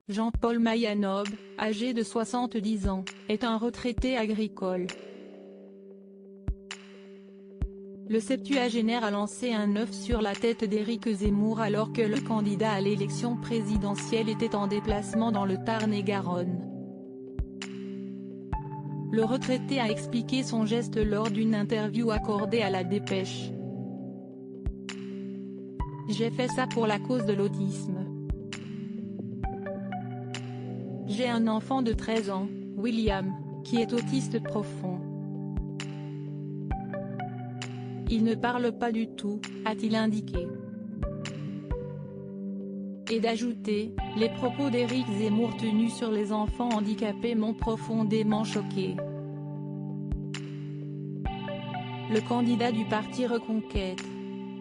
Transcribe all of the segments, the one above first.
Jean-Paul Mayanob, âgé de 70 ans, est un retraité agricole. Le septuagénaire a lancé un œuf sur la tête d'Éric Zemmour alors que le candidat à l'élection présidentielle était en déplacement dans le Tarn-et-Garonne. Le retraité a expliqué son geste lors d'une interview accordée à La Dépêche. « J'ai fait ça pour la cause de l'autisme. J'ai un enfant de 13 ans, William, qui est autiste profond. Il ne parle pas du tout, a-t-il indiqué. » Et d'ajouter, « Les propos d'Éric Zemmour tenus sur les enfants handicapés m'ont profondément choqué. » Le candidat du parti Reconquête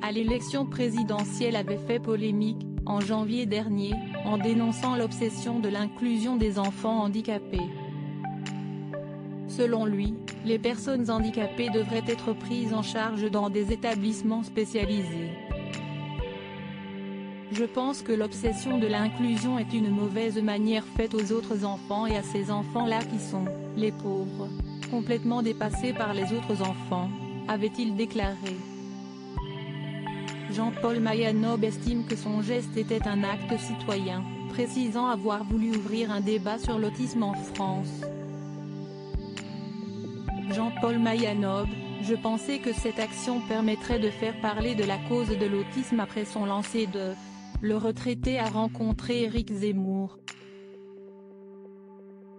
à l'élection présidentielle avait fait polémique, en janvier dernier, en dénonçant l'obsession de l'inclusion des enfants handicapés. Selon lui, les personnes handicapées devraient être prises en charge dans des établissements spécialisés. Je pense que l'obsession de l'inclusion est une mauvaise manière faite aux autres enfants et à ces enfants-là qui sont, les pauvres, complètement dépassés par les autres enfants, avait-il déclaré. Jean-Paul Mayanob estime que son geste était un acte citoyen, précisant avoir voulu ouvrir un débat sur l'autisme en France. Jean-Paul Mayanob, je pensais que cette action permettrait de faire parler de la cause de l'autisme après son lancer d'œuf. Le retraité a rencontré Éric Zemmour.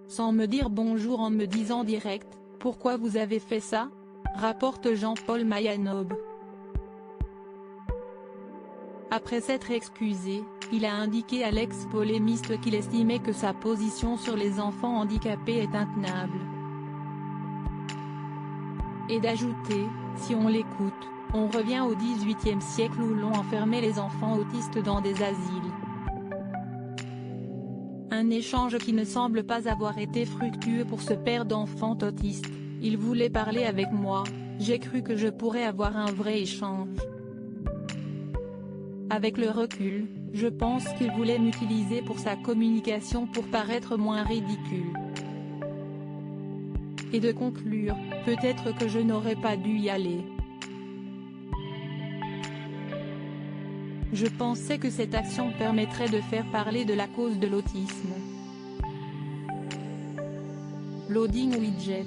Sans me dire bonjour en me disant direct, « Pourquoi vous avez fait ça ?» rapporte Jean-Paul Mayanob. Après s'être excusé, il a indiqué à l'ex-polémiste qu'il estimait que sa position sur les enfants handicapés est intenable. Et d'ajouter, si on l'écoute, on revient au XVIIIe siècle où l'on enfermait les enfants autistes dans des asiles. Un échange qui ne semble pas avoir été fructueux pour ce père d'enfants autistes. Il voulait parler avec moi, j'ai cru que je pourrais avoir un vrai échange. Avec le recul, je pense qu'il voulait m'utiliser pour sa communication pour paraître moins ridicule. Et de conclure, peut-être que je n'aurais pas dû y aller. Je pensais que cette action permettrait de faire parler de la cause de l'autisme. Loading widget.